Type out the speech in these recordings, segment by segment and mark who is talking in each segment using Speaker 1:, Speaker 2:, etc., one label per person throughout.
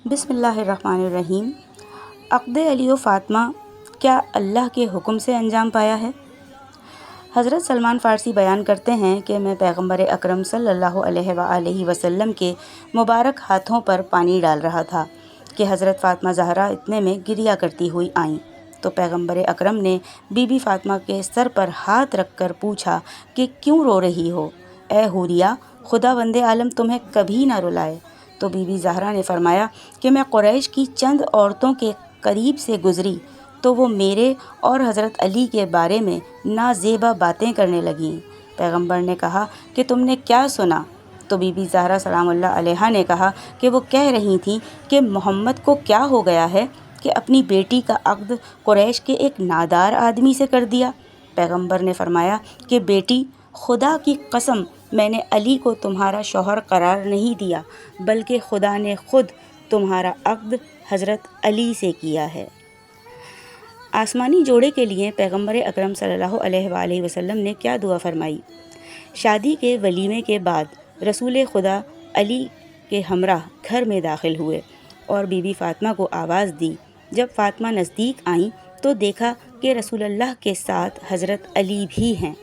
Speaker 1: بسم اللہ الرحمن الرحیم۔ عقد علی و فاطمہ کیا اللہ کے حکم سے انجام پایا ہے؟ حضرت سلمان فارسی بیان کرتے ہیں کہ میں پیغمبر اکرم صلی اللہ علیہ وآلہ وسلم کے مبارک ہاتھوں پر پانی ڈال رہا تھا کہ حضرت فاطمہ زہرا اتنے میں گریا کرتی ہوئی آئیں تو پیغمبر اکرم نے بی بی فاطمہ کے سر پر ہاتھ رکھ کر پوچھا کہ کیوں رو رہی ہو؟ اے حوریہ، خدا وند عالم تمہیں کبھی نہ رلائے۔ تو بی بی زہرا نے فرمایا کہ میں قریش کی چند عورتوں کے قریب سے گزری تو وہ میرے اور حضرت علی کے بارے میں نازیبا باتیں کرنے لگیں۔ پیغمبر نے کہا کہ تم نے کیا سنا؟ تو بی بی زہرا سلام اللہ علیہا نے کہا کہ وہ کہہ رہی تھیں کہ محمد کو کیا ہو گیا ہے کہ اپنی بیٹی کا عقد قریش کے ایک نادار آدمی سے کر دیا۔ پیغمبر نے فرمایا کہ بیٹی، خدا کی قسم میں نے علی کو تمہارا شوہر قرار نہیں دیا، بلکہ خدا نے خود تمہارا عقد حضرت علی سے کیا ہے۔ آسمانی جوڑے کے لیے پیغمبر اکرم صلی اللہ علیہ وآلہ وسلم نے کیا دعا فرمائی؟ شادی کے ولیمے کے بعد رسول خدا علی کے ہمراہ گھر میں داخل ہوئے اور بی بی فاطمہ کو آواز دی۔ جب فاطمہ نزدیک آئیں تو دیکھا کہ رسول اللہ کے ساتھ حضرت علی بھی ہیں۔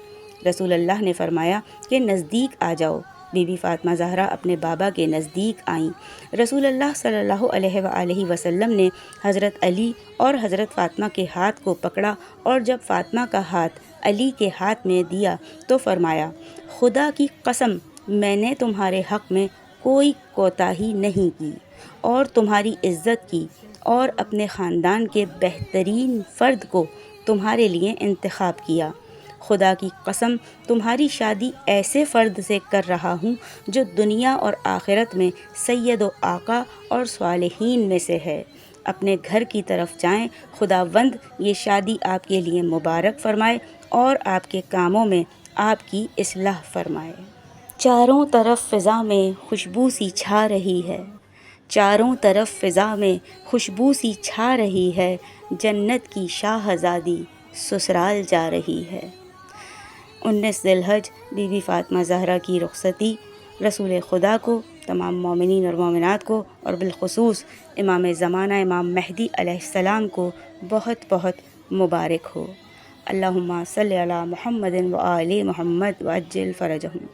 Speaker 1: رسول اللہ نے فرمایا کہ نزدیک آ جاؤ۔ بی بی فاطمہ زہرا اپنے بابا کے نزدیک آئیں۔ رسول اللہ صلی اللہ علیہ وآلہ وسلم نے حضرت علی اور حضرت فاطمہ کے ہاتھ کو پکڑا اور جب فاطمہ کا ہاتھ علی کے ہاتھ میں دیا تو فرمایا، خدا کی قسم میں نے تمہارے حق میں کوئی کوتاہی نہیں کی اور تمہاری عزت کی اور اپنے خاندان کے بہترین فرد کو تمہارے لیے انتخاب کیا۔ خدا کی قسم تمہاری شادی ایسے فرد سے کر رہا ہوں جو دنیا اور آخرت میں سید و آقا اور صالحین میں سے ہے۔ اپنے گھر کی طرف جائیں، خداوند یہ شادی آپ کے لیے مبارک فرمائے اور آپ کے کاموں میں آپ کی اصلاح فرمائے۔ چاروں طرف فضا میں خوشبو سی چھا رہی ہے، چاروں طرف فضا میں خوشبو سی چھا رہی ہے، جنت کی شاہزادی سسرال جا رہی ہے۔ 19 ذی الحج بی بی فاطمہ زہرا کی رخصتی رسول خدا کو، تمام مومنین اور مومنات کو اور بالخصوص امام زمانہ امام مہدی علیہ السلام کو بہت بہت مبارک ہو۔ اللہم صلی علی محمد و آل محمد وعجل فرجہم۔